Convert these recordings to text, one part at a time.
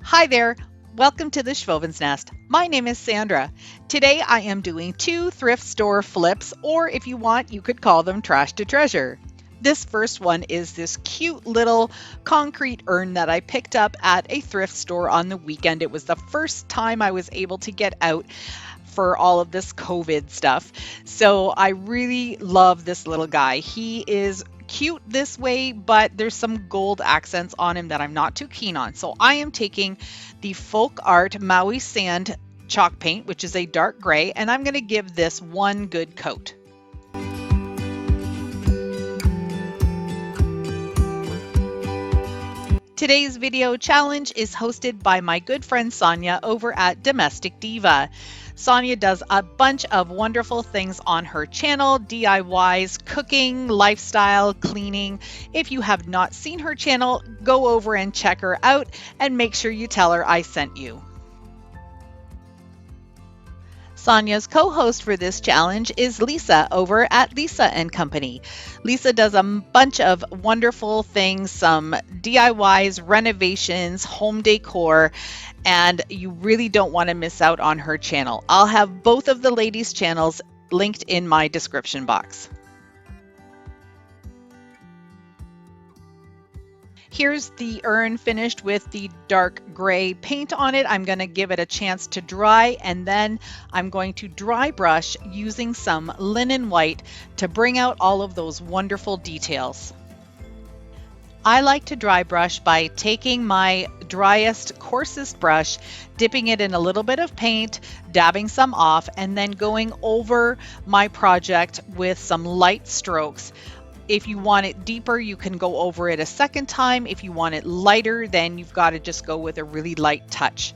Hi there. Welcome to the Schwowin's Nest. My name is Sandra. Today I am doing 2 thrift store flips, or if you want, you could call them trash to treasure. This first one is this cute little concrete urn that I picked up at a thrift store on the weekend. It was the first time I was able to get out for all of this COVID stuff. So I really love this little guy. He is cute this way, but there's some gold accents on him that I'm not too keen on. So I am taking the Folk Art Maui Sand chalk paint, which is a dark gray, and I'm going to give this one good coat. Today's video challenge is hosted by my good friend Sonia over at Domestic Diva. Sonia does a bunch of wonderful things on her channel, DIYs, cooking, lifestyle, cleaning. If you have not seen her channel, go over and check her out and make sure you tell her I sent you. Sonia's co-host for this challenge is Lisa over at Lisa & Company. Lisa does a bunch of wonderful things, some DIYs, renovations, home decor, and you really don't want to miss out on her channel. I'll have both of the ladies' channels linked in my description box. Here's the urn finished with the dark gray paint on it. I'm going to give it a chance to dry, and then I'm going to dry brush using some linen white to bring out all of those wonderful details. I like to dry brush by taking my driest, coarsest brush, dipping it in a little bit of paint, dabbing some off, and then going over my project with some light strokes. If you want it deeper, you can go over it a second time. If you want it lighter, then you've got to just go with a really light touch.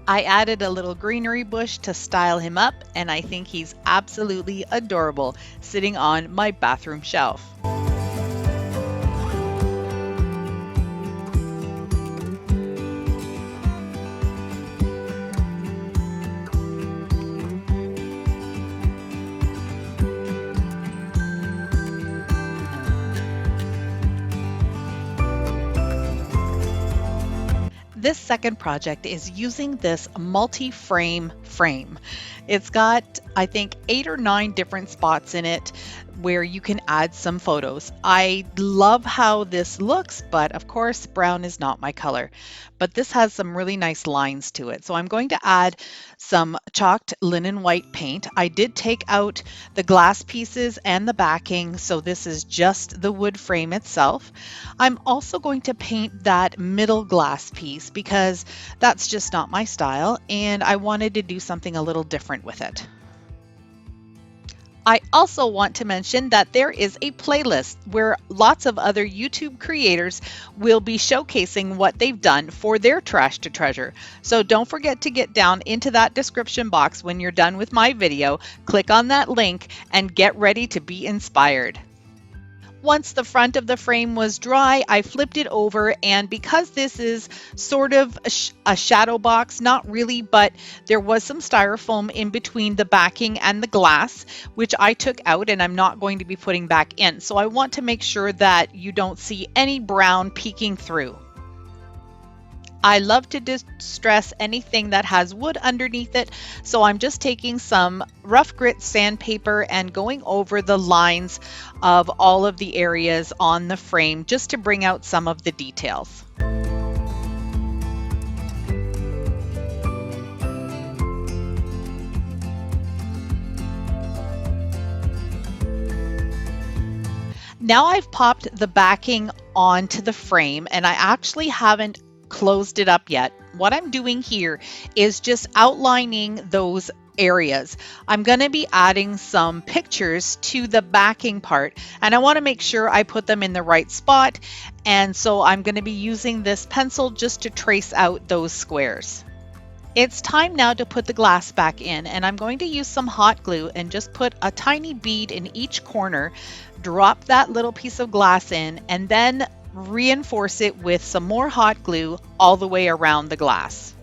I added a little greenery bush to style him up, and I think he's absolutely adorable sitting on my bathroom shelf. This second project is using this multi-frame frame. It's got, I think, 8 or 9 different spots in it where you can add some photos. I love how this looks, but of course, brown is not my color. But this has some really nice lines to it. So I'm going to add some chalked linen white paint. I did take out the glass pieces and the backing, so this is just the wood frame itself. I'm also going to paint that middle glass piece because that's just not my style, and I wanted to do something a little different with it. I also want to mention that there is a playlist where lots of other YouTube creators will be showcasing what they've done for their trash to treasure. So don't forget to get down into that description box when you're done with my video, click on that link, and get ready to be inspired. Once the front of the frame was dry, I flipped it over, and because this is sort of a shadow box, not really, but there was some styrofoam in between the backing and the glass, which I took out and I'm not going to be putting back in. So I want to make sure that you don't see any brown peeking through. I love to distress anything that has wood underneath it, so I'm just taking some rough grit sandpaper and going over the lines of all of the areas on the frame just to bring out some of the details. Now I've popped the backing onto the frame, and I actually haven't closed it up yet. What I'm doing here is just outlining those areas. I'm going to be adding some pictures to the backing part, and I want to make sure I put them in the right spot, and so I'm going to be using this pencil just to trace out those squares. It's time now to put the glass back in, and I'm going to use some hot glue and just put a tiny bead in each corner, drop that little piece of glass in, and then reinforce it with some more hot glue all the way around the glass.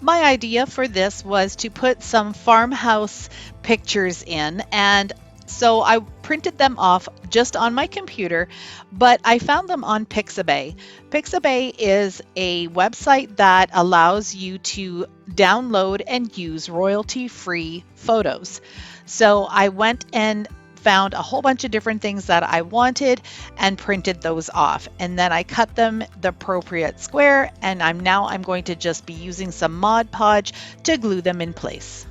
My idea for this was to put some farmhouse pictures in, and so I printed them off just on my computer, but I found them on Pixabay. Pixabay is a website that allows you to download and use royalty-free photos. So I went and found a whole bunch of different things that I wanted and printed those off. And then I cut them the appropriate square, and I'm going to just be using some Mod Podge to glue them in place.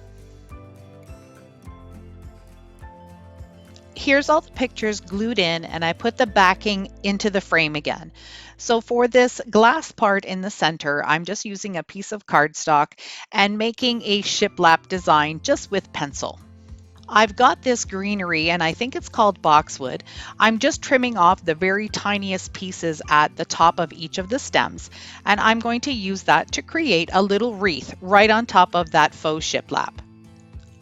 Here's all the pictures glued in, and I put the backing into the frame again. So for this glass part in the center, I'm just using a piece of cardstock and making a shiplap design just with pencil. I've got this greenery, and I think it's called boxwood. I'm just trimming off the very tiniest pieces at the top of each of the stems, and I'm going to use that to create a little wreath right on top of that faux shiplap.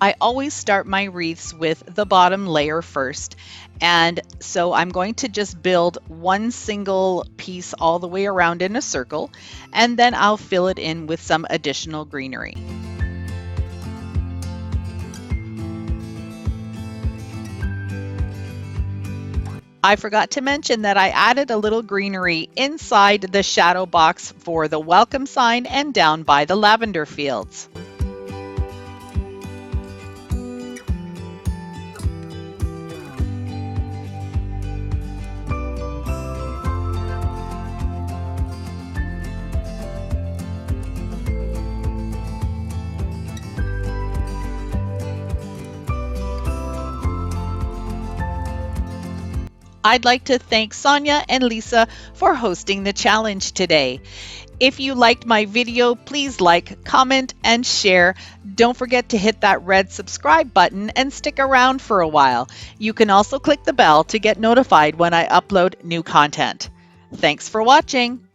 I always start my wreaths with the bottom layer first, and so I'm going to just build one single piece all the way around in a circle, and then I'll fill it in with some additional greenery. I forgot to mention that I added a little greenery inside the shadow box for the welcome sign and down by the lavender fields. I'd like to thank Sonia and Lisa for hosting the challenge today. If you liked my video, please like, comment, and share. Don't forget to hit that red subscribe button and stick around for a while. You can also click the bell to get notified when I upload new content. Thanks for watching.